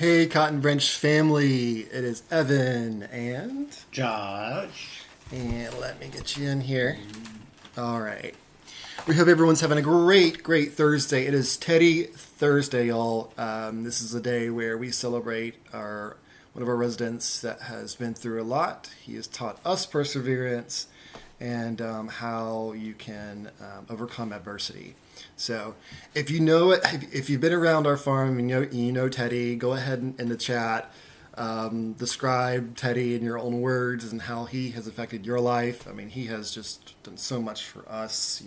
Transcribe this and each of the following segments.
Hey, Cotton Branch family. It is Evan and Josh. and let me get you in here. All right. We hope everyone's having a great Thursday. It is Teddy Thursday, y'all. This is a day where we celebrate one of our residents that has been through a lot. He has taught us perseverance and how you can overcome adversity. So, if you know it, if you've been around our farm and you know Teddy, go ahead and, in the chat, describe Teddy in your own words and how he has affected your life. I mean, he has just done so much for us,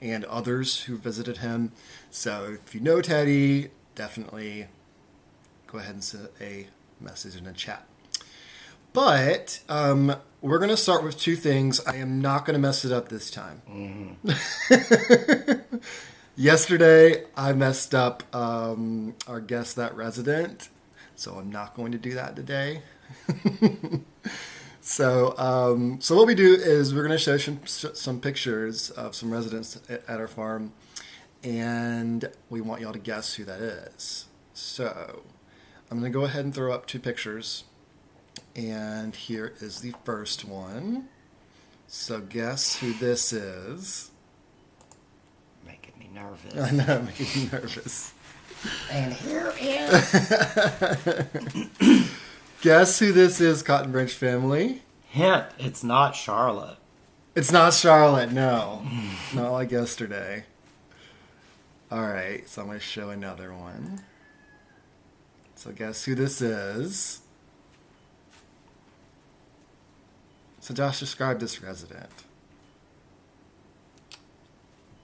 and others who visited him. So, if you know Teddy, definitely go ahead and send a message in the chat. But we're going to start with two things. I am not going to mess it up this time. Mm-hmm. Yesterday, I messed up our Guess That Resident, so I'm not going to do that today. So what we do is we're going to show some pictures of some residents at our farm, and we want y'all to guess who that is. So I'm going to go ahead and throw up two pictures. And here is the first one. So guess who this is? Making me nervous. I know, making me nervous. And here is... Guess who this is, Cotton Branch family? Hint, it's not Charlotte. It's not Charlotte, no. Not like yesterday. All right, so I'm going to show another one. So guess who this is? So Josh, describe this resident.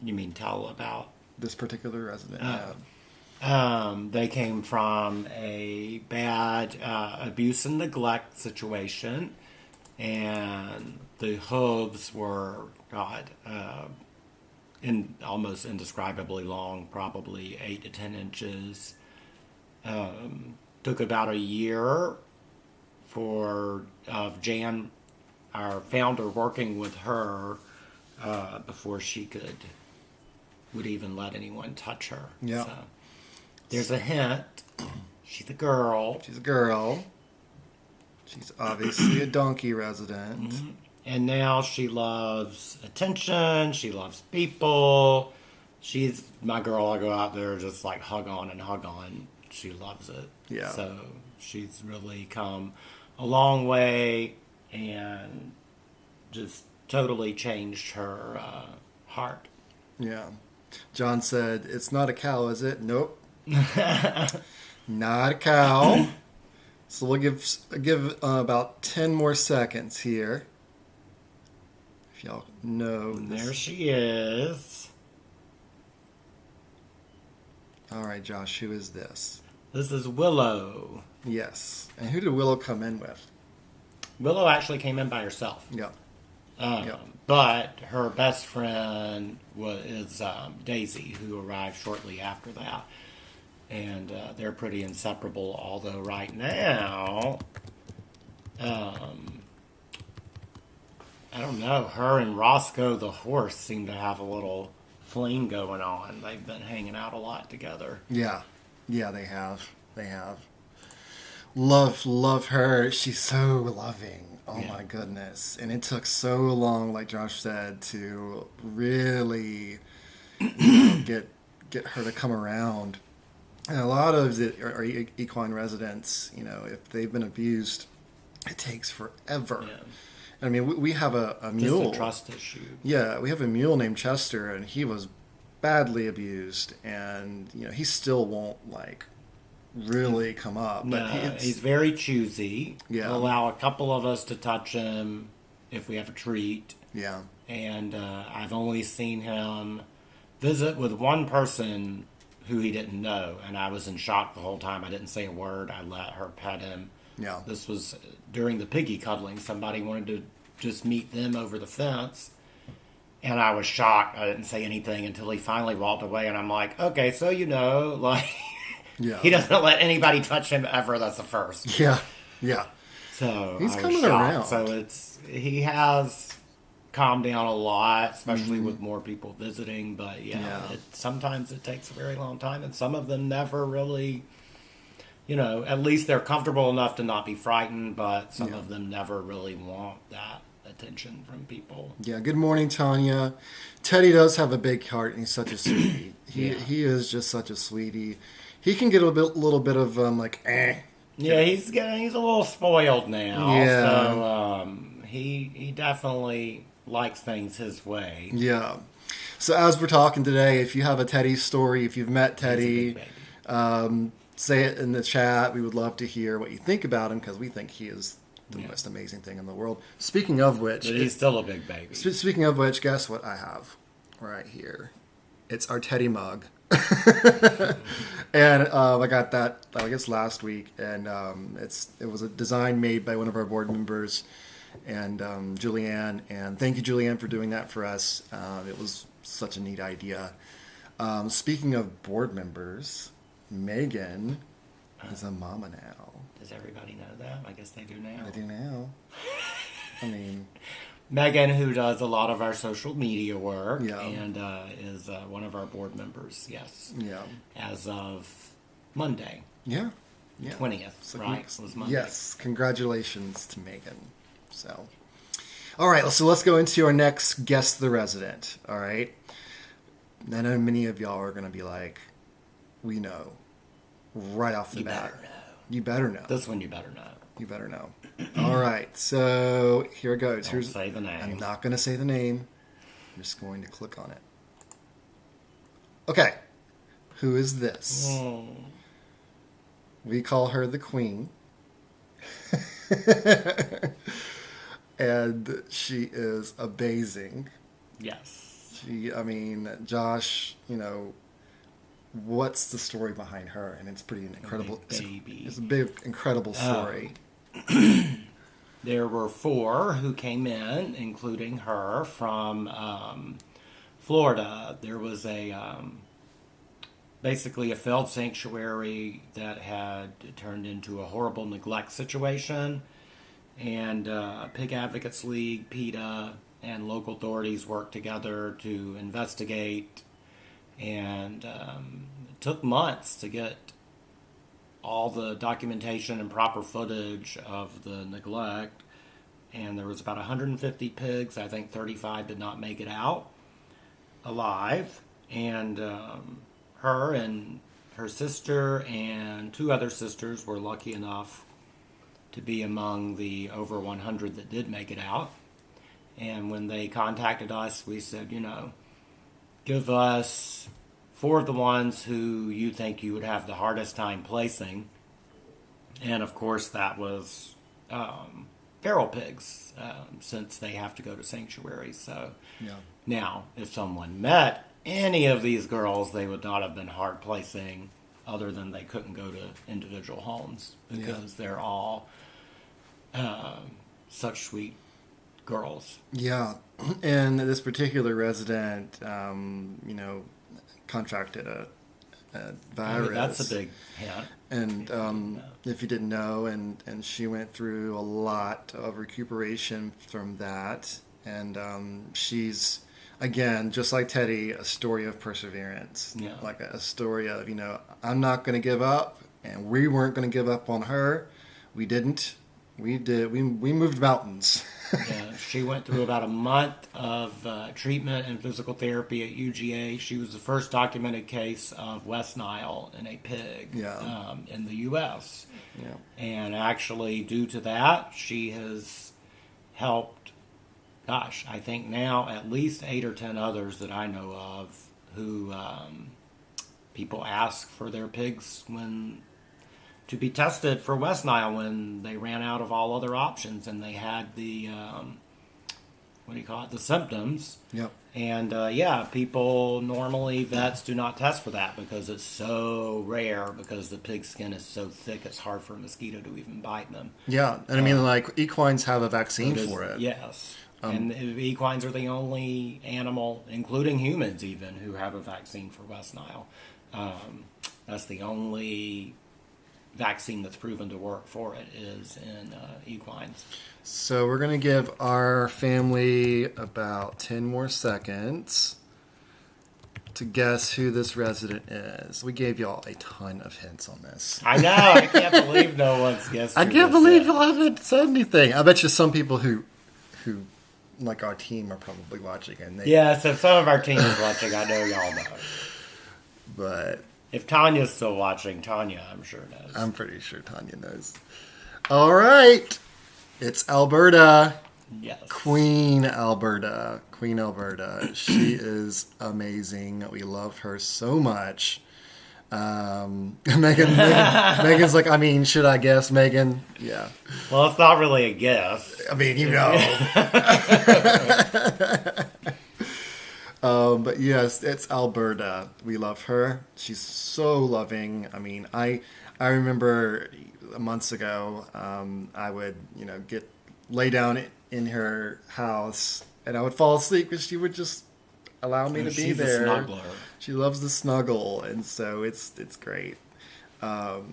You mean tell about? This particular resident, They came from a bad abuse and neglect situation, and the hooves were, almost indescribably long, probably 8 to 10 inches. Took about a year for Jan, our founder, working with her before she would even let anyone touch her. Yeah. So, there's a hint. She's a girl. She's a girl. She's obviously a donkey resident. Mm-hmm. And now she loves attention. She loves people. She's my girl. I go out there just like hug on. She loves it. Yeah. So she's really come a long way and just totally changed her heart. Yeah. John said, "It's not a cow, is it?" Nope. Not a cow. So we'll give about 10 more seconds here. If y'all know. And there she is. All right, Josh, who is this? This is Willow. Yes. And who did Willow come in with? Willow actually came in by herself. Yeah. But her best friend is Daisy, who arrived shortly after that. And they're pretty inseparable, although right now, I don't know, her and Roscoe the horse seem to have a little fling going on. They've been hanging out a lot together. Yeah. Yeah, they have. Love her. She's so loving. Oh my goodness. And it took so long, like Josh said, to really get her to come around. And a lot of our equine residents, if they've been abused, it takes forever. Yeah. I mean, we have a mule. Just a trust issue. Yeah, we have a mule named Chester, and he was badly abused, and he still won't really come up. No, but he's very choosy. Yeah. He'll allow a couple of us to touch him if we have a treat. Yeah. And I've only seen him visit with one person who he didn't know, and I was in shock the whole time. I didn't say a word. I let her pet him. Yeah. This was during the piggy cuddling. Somebody wanted to just meet them over the fence, and I was shocked. I didn't say anything until he finally walked away, and I'm like, okay, so yeah. He doesn't let anybody touch him ever. That's the first. Yeah. Yeah. So he's coming shocked. around. So he has calmed down a lot, especially with more people visiting. But sometimes it takes a very long time, and some of them never really at least they're comfortable enough to not be frightened, but some Yeah. of them never really want that attention from people. Yeah, good morning, Tanya. Teddy does have a big heart, and he's such a sweetie. Yeah. He is just such a sweetie. He can get a little bit of like, eh. Yeah, he's a little spoiled now. Yeah. So he definitely likes things his way. Yeah. So as we're talking today, if you have a Teddy story, if you've met He's a Teddy, big baby. say it in the chat. We would love to hear what you think about him because we think he is the Yeah. most amazing thing in the world. Speaking of which, But he's still a big baby. speaking of which, guess what I have right here? It's our Teddy mug. And I got that, I guess, last week, and it was a design made by one of our board members, and Julianne. And thank you, Julianne, for doing that for us. It was such a neat idea. Speaking of board members, Megan is a mama now. Does everybody know that? I guess they do now. I do now. I mean, Megan, who does a lot of our social media work, Yeah. and is one of our board members. Yes, yeah, as of Monday, yeah, yeah. 20th, So right? Was Monday. Yes, congratulations to Megan. So, all right, so let's go into our next Guess the Resident. All right. I know many of y'all are going to be like, we know right off the You bat. better know. You better know. This one you better know. You better know. All right, so here it goes. Don't say the name. I'm not going to say the name. I'm just going to click on it. Okay. Who is this? Oh. We call her the Queen. And she is amazing. Yes. Josh, what's the story behind her? And it's pretty incredible. big baby. It's a big, incredible story. There were 4 who came in, including her, from Florida. There was basically a failed sanctuary that had turned into a horrible neglect situation. And Pig Advocates League, PETA, and local authorities worked together to investigate. And it took months to get all the documentation and proper footage of the neglect. And there was about 150 pigs. I think 35 did not make it out alive. And her and her sister and 2 other sisters were lucky enough to be among the over 100 that did make it out. And when they contacted us, we said, give us 4 of the ones who you think you would have the hardest time placing. And of course, that was feral pigs, since they have to go to sanctuaries. So Yeah. now, if someone met any of these girls, they would not have been hard placing, other than they couldn't go to individual homes because they're all such sweet girls. Yeah. And this particular resident, contracted a virus. That's a big hint. And if you didn't know, and she went through a lot of recuperation from that. And she's, again, just like Teddy, a story of perseverance. Yeah. Like a story of, I'm not going to give up, and we weren't going to give up on her. We didn't. We did. We moved mountains. Yeah, she went through about a month of treatment and physical therapy at UGA. She was the first documented case of West Nile in a pig in the U.S. Yeah. And actually, due to that, she has helped, I think now at least 8 or 10 others that I know of who people ask for their pigs to be tested for West Nile when they ran out of all other options and they had the the symptoms. Yep. And people normally, vets do not test for that because it's so rare, because the pig skin is so thick it's hard for a mosquito to even bite them. Yeah. And equines have a vaccine for it. Yes. And equines are the only animal, including humans even, who have a vaccine for West Nile. That's the only vaccine that's proven to work for it is in equines. So we're going to give our family about 10 more seconds to guess who this resident is. We gave y'all a ton of hints on this. I know. I can't believe no one's guessed. I can't believe y'all haven't said anything. I bet you some people who like our team are probably watching. And so some of our team is watching. I know y'all know. But if Tanya's still watching, Tanya, I'm sure knows. I'm pretty sure Tanya knows. All right. It's Alberta. Yes. Queen Alberta. She is amazing. We love her so much. Megan's like, I mean, should I guess, Megan? Yeah. Well, it's not really a guess. I mean, you know. But yes, it's Alberta. We love her. She's so loving. I mean, I remember months ago, I would, lay down in her house and I would fall asleep because she would just allow me to be there. She's a snuggler. She loves the snuggle, and so it's great. But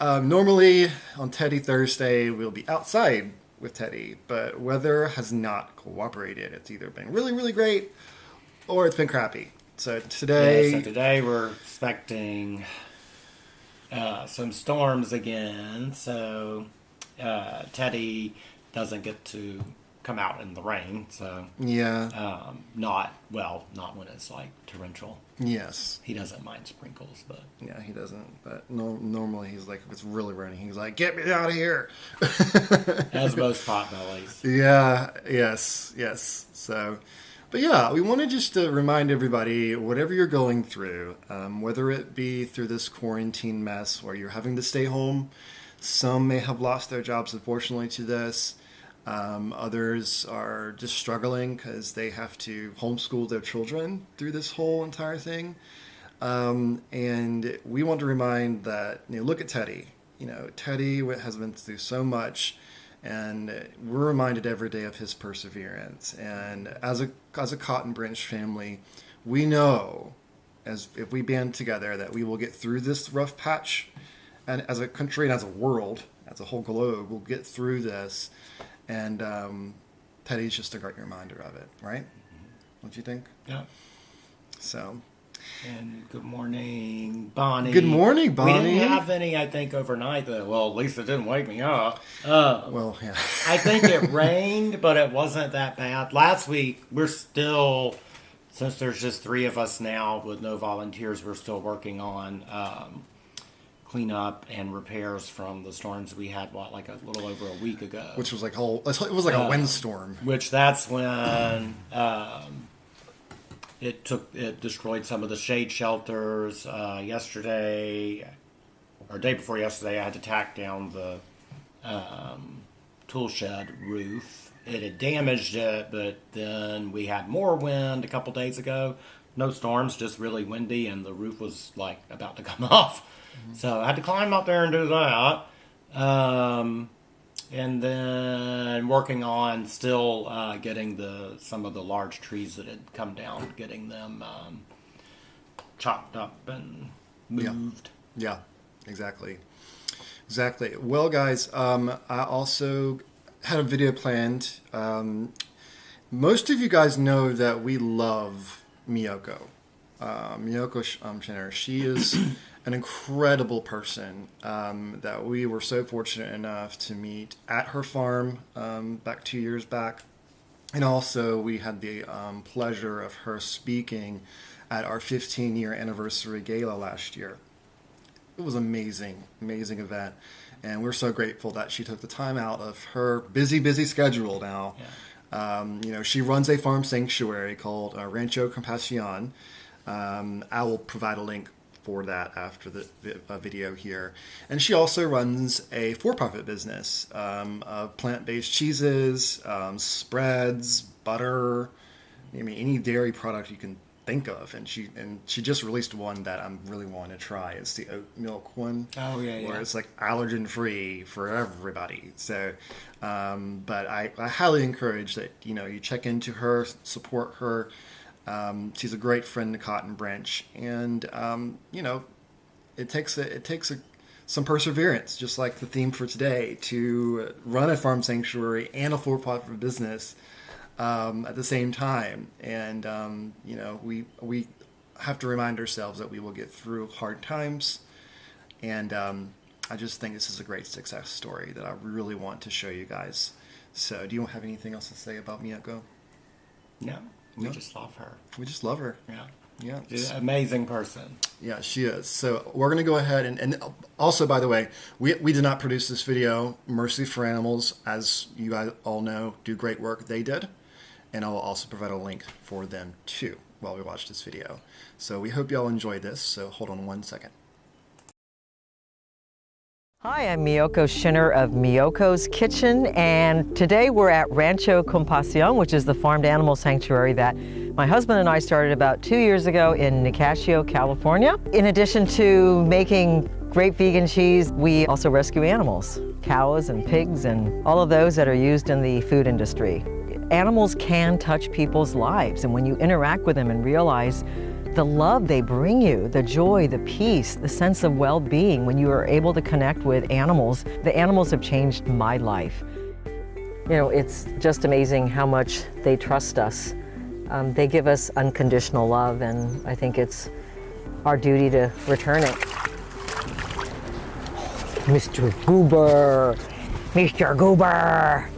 normally on Teddy Thursday we'll be outside with Teddy, but weather has not cooperated. It's either been really, really great or it's been crappy. So today we're expecting some storms again. So Teddy doesn't get to come out in the rain. So yeah, not when it's like torrential. Yes, he doesn't mind sprinkles, but yeah, he doesn't. But normally he's like, if it's really raining, he's like, get me out of here. As most potbellies. Yeah. Yes. So. But yeah, we wanted just to remind everybody, whatever you're going through, whether it be through this quarantine mess where you're having to stay home, some may have lost their jobs, unfortunately, to this. Others are just struggling because they have to homeschool their children through this whole entire thing. And we want to remind that, look at Teddy. Teddy has been through so much. And we're reminded every day of his perseverance. And as a Cotton Branch family, we know, as if we band together, that we will get through this rough patch. And as a country and as a world, as a whole globe, we'll get through this. And Teddy's just a great reminder of it, right? Don't you think? Yeah. So. And good morning, Bonnie. Good morning, Bonnie. We didn't have any, I think, overnight, though. Well, at least it didn't wake me up. Well, yeah. I think it rained, but it wasn't that bad. Last week, we're still, since there's just 3 of us now with no volunteers, we're still working on cleanup and repairs from the storms we had, like a little over a week ago. Which was like it was like a windstorm. Which that's when it destroyed some of the shade shelters. Yesterday, or day before yesterday, I had to tack down the tool shed roof. It had damaged it, but then we had more wind a couple days ago. No storms, just really windy, and the roof was like about to come off. Mm-hmm. So I had to climb up there and do that. And then working on still getting some of the large trees that had come down, getting them chopped up and moved. Yeah, exactly. Well, guys, I also had a video planned. Most of you guys know that we love Miyoko. Miyoko Schinner. She is an incredible person that we were so fortunate enough to meet at her farm back 2 years back. And also we had the pleasure of her speaking at our 15-year anniversary gala last year. It was amazing event. And we're so grateful that she took the time out of her busy schedule now. Yeah. She runs a farm sanctuary called Rancho Compasión. I will provide a link for that after the video here. And she also runs a for-profit business of plant-based cheeses, spreads, butter, any dairy product you can think of. And she just released one that I'm really wanting to try. It's the oat milk one. Oh yeah, where it's like allergen-free for everybody. So, but I highly encourage that you check into her, support her. She's a great friend to Cotton Branch, and it takes some perseverance, just like the theme for today, to run a farm sanctuary and a for-profit business. at the same time. And, we have to remind ourselves that we will get through hard times. And I just think this is a great success story that I really want to show you guys. So do you have anything else to say about Miyoko? No, we just love her. We just love her. Yeah. She's an amazing person. Yeah, she is. So we're going to go ahead and also, by the way, we did not produce this video. Mercy for Animals, as you guys all know, do great work. They did. And I will also provide a link for them too while we watch this video. So we hope y'all enjoyed this. So hold on one second. Hi, I'm Miyoko Schinner of Miyoko's Kitchen, and today we're at Rancho Compasión, which is the farmed animal sanctuary that my husband and I started about 2 years ago in Nicasio, California. In addition to making great vegan cheese, we also rescue animals, cows and pigs and all of those that are used in the food industry. Animals can touch people's lives, and when you interact with them and realize the love they bring you, the joy, the peace, the sense of well-being, when you are able to connect with animals, the animals have changed my life. You know, it's just amazing how much they trust us. They give us unconditional love, and I think it's our duty to return it. Mr. Goober, Mr. Goober.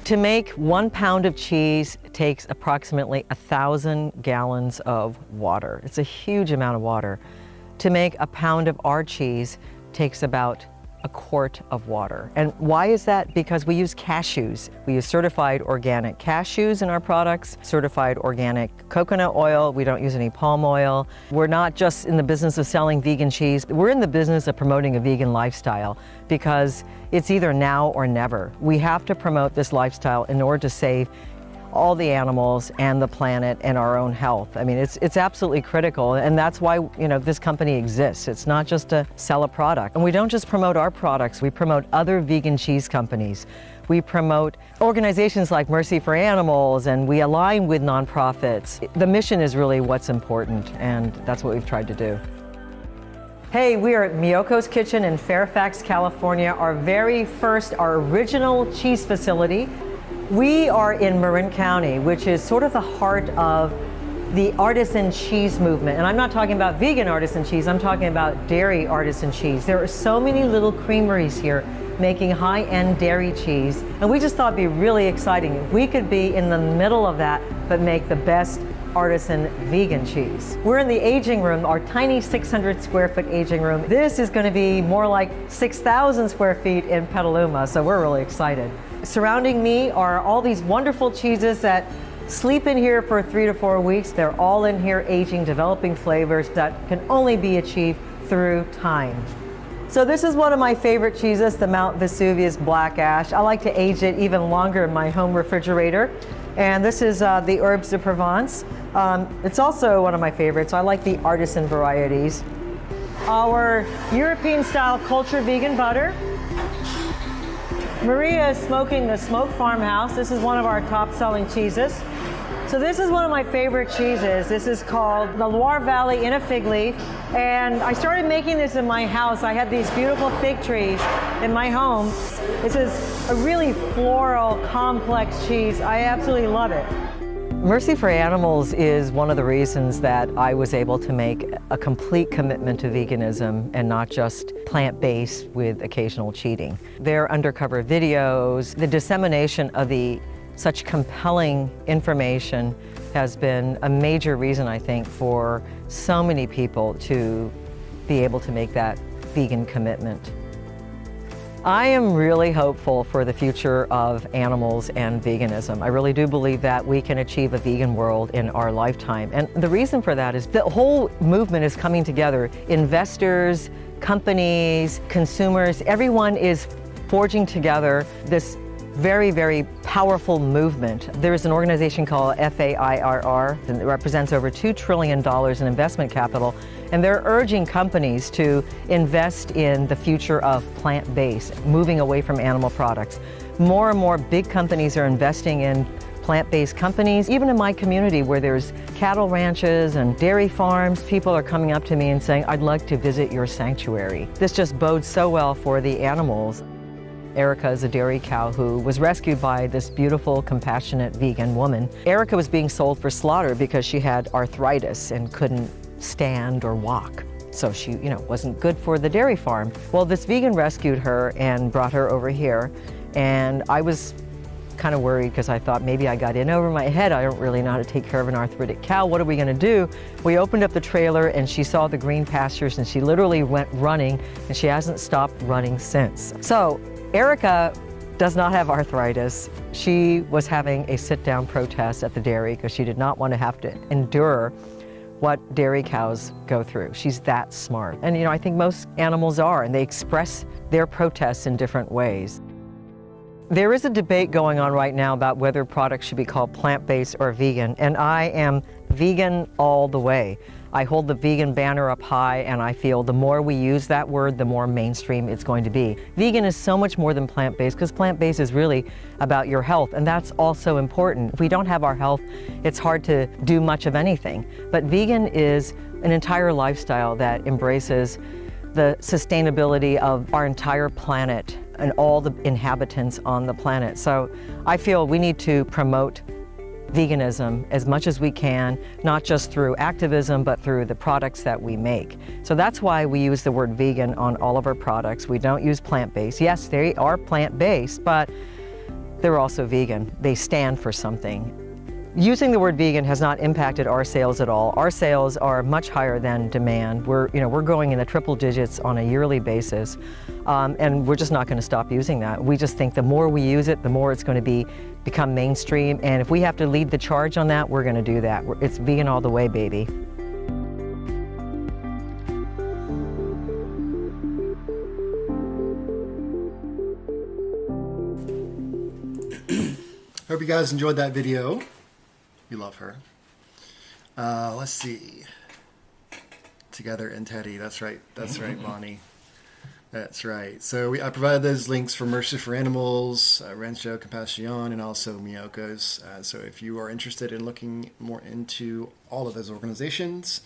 To make 1 pound of cheese takes approximately 1,000 gallons of water. It's a huge amount of water. To make a pound of our cheese takes about a quart of water. And why is that? Because we use cashews. We use certified organic cashews in our products, certified organic coconut oil. We don't use any palm oil. We're not just in the business of selling vegan cheese. We're in the business of promoting a vegan lifestyle because it's either now or never. We have to promote this lifestyle in order to save all the animals and the planet and our own health. I mean, it's absolutely critical, and that's why, this company exists. It's not just to sell a product. And we don't just promote our products, we promote other vegan cheese companies. We promote organizations like Mercy for Animals, and we align with nonprofits. The mission is really what's important, and that's what we've tried to do. Hey, we are at Miyoko's Kitchen in Fairfax, California, our original cheese facility. We are in Marin County, which is sort of the heart of the artisan cheese movement. And I'm not talking about vegan artisan cheese, I'm talking about dairy artisan cheese. There are so many little creameries here making high-end dairy cheese. And we just thought it'd be really exciting if we could be in the middle of that, but make the best artisan vegan cheese. We're in the aging room, our tiny 600 square foot aging room. This is going to be more like 6,000 square feet in Petaluma, so we're really excited. Surrounding me are all these wonderful cheeses that sleep in here for 3 to 4 weeks. They're all in here aging, developing flavors that can only be achieved through time. So this is one of my favorite cheeses, the Mount Vesuvius Black Ash. I like to age it even longer in my home refrigerator. And this is the Herbes de Provence. It's also one of my favorites. I like the artisan varieties. Our European style culture vegan butter. Maria is smoking the Smoked Farmhouse. This is one of our top selling cheeses. So this is one of my favorite cheeses. This is called the Loire Valley in a fig leaf. And I started making this in my house. I had these beautiful fig trees in my home. This is a really floral, complex cheese. I absolutely love it. Mercy for Animals is one of the reasons that I was able to make a complete commitment to veganism and not just plant-based with occasional cheating. Their undercover videos, the dissemination of such compelling information has been a major reason, I think, for so many people to be able to make that vegan commitment. I am really hopeful for the future of animals and veganism. I really do believe that we can achieve a vegan world in our lifetime. And the reason for that is the whole movement is coming together. Investors, companies, consumers, everyone is forging together this very, very powerful movement. There is an organization called FAIRR that represents over $2 trillion in investment capital, and they're urging companies to invest in the future of plant-based, moving away from animal products. More and more big companies are investing in plant-based companies. Even in my community where there's cattle ranches and dairy farms, people are coming up to me and saying, I'd like to visit your sanctuary. This just bodes so well for the animals. Erica is a dairy cow who was rescued by this beautiful, compassionate vegan woman. Erica was being sold for slaughter because she had arthritis and couldn't stand or walk. So she, wasn't good for the dairy farm. Well, this vegan rescued her and brought her over here. And I was kind of worried because I thought maybe I got in over my head. I don't really know how to take care of an arthritic cow. What are we going to do? We opened up the trailer and she saw the green pastures and she literally went running and she hasn't stopped running since. So Erica does not have arthritis. She was having a sit-down protest at the dairy because she did not want to have to endure what dairy cows go through. She's that smart. And I think most animals are, and they express their protests in different ways. There is a debate going on right now about whether products should be called plant-based or vegan, and I am vegan all the way. I hold the vegan banner up high, and I feel the more we use that word, the more mainstream it's going to be. Vegan is so much more than plant-based, because plant-based is really about your health, and that's also important. If we don't have our health, it's hard to do much of anything. But vegan is an entire lifestyle that embraces the sustainability of our entire planet and all the inhabitants on the planet. So I feel we need to promote veganism as much as we can, not just through activism, but through the products that we make. So that's why we use the word vegan on all of our products. We don't use plant-based. Yes, they are plant-based, but they're also vegan. They stand for something. Using the word vegan has not impacted our sales at all. Our sales are much higher than demand. We're going in the triple digits on a yearly basis, and we're just not going to stop using that. We just think the more we use it, the more it's going to become mainstream. And if we have to lead the charge on that, we're going to do that. It's vegan all the way, baby. Hope you guys enjoyed that video. You love her. Let's see. Together and Teddy. That's right. That's right, Bonnie. That's right. So I provided those links for Mercy for Animals, Rancho Compasión, and also Miyoko's. So if you are interested in looking more into all of those organizations,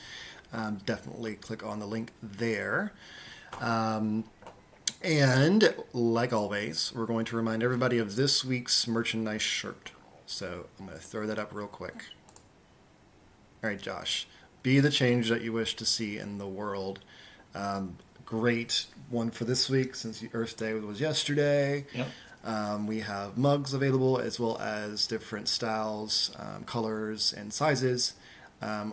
definitely click on the link there. And like always, we're going to remind everybody of this week's merchandise shirt. So I'm going to throw that up real quick. All right, Josh. Be the change that you wish to see in the world. Great one for this week since Earth Day was yesterday. Yep. We have mugs available as well as different styles, colors, and sizes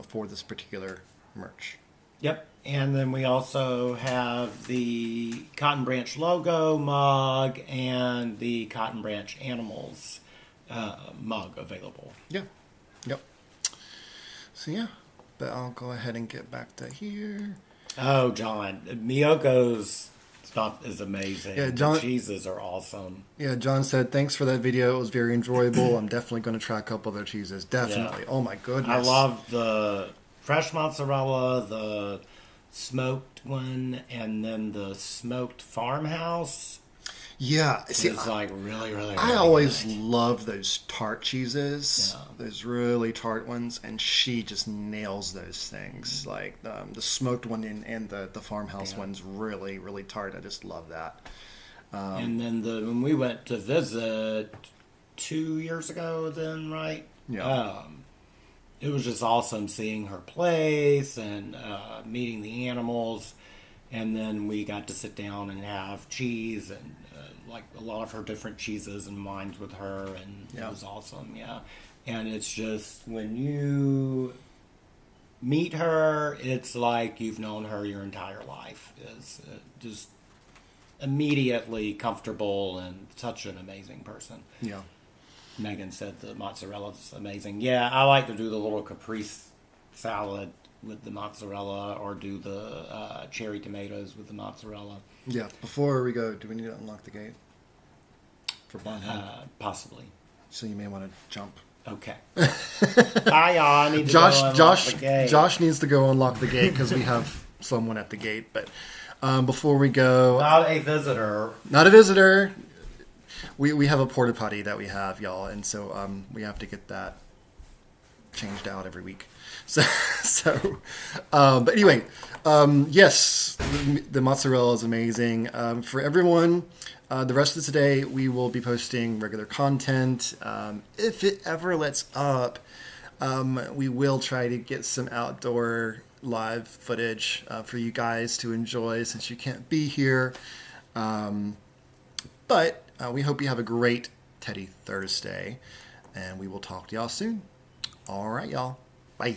for this particular merch. Yep. And then we also have the Cotton Branch logo mug and the Cotton Branch Animals mug available. Yeah. Yep. So yeah, but I'll go ahead and get back to here. Oh, John, Miyoko's stuff is amazing. Yeah, John, the cheeses are awesome. Yeah, John said, thanks for that video. It was very enjoyable. I'm definitely going to try a couple of their cheeses. Definitely. Yeah. Oh, my goodness. I love the fresh mozzarella, the smoked one, and then the smoked farmhouse. Yeah. See, it's like really, really, I always love those tart cheeses, those really tart ones, and she just nails those things. Like the smoked one and the farmhouse one's really, really tart. I just love that. And then when we went to visit 2 years ago, then, right? Yeah. It was just awesome seeing her place and meeting the animals. And then we got to sit down and have cheese and like a lot of her different cheeses and wines with her, and it was awesome. Yeah, and it's just when you meet her, it's like you've known her your entire life. It's just immediately comfortable and such an amazing person. Yeah. Megan said the mozzarella's amazing. Yeah, I like to do the little caprese salad with the mozzarella, or do the cherry tomatoes with the mozzarella. Yeah. Before we go, do we need to unlock the gate for Barnhead? Possibly. So you may want to jump. Okay. Bye, y'all. I need to go unlock the gate. Josh needs to go unlock the gate because we have someone at the gate. But before we go, not a visitor. Not a visitor. We have a porta potty that we have, y'all, and so we have to get that changed out every week. But anyway, yes, the mozzarella is amazing. For everyone, The rest of today, we will be posting regular content. If it ever lets up, we will try to get some outdoor live footage for you guys to enjoy since you can't be here. But we hope you have a great Teddy Thursday, and we will talk to y'all soon. All right, y'all. Bye.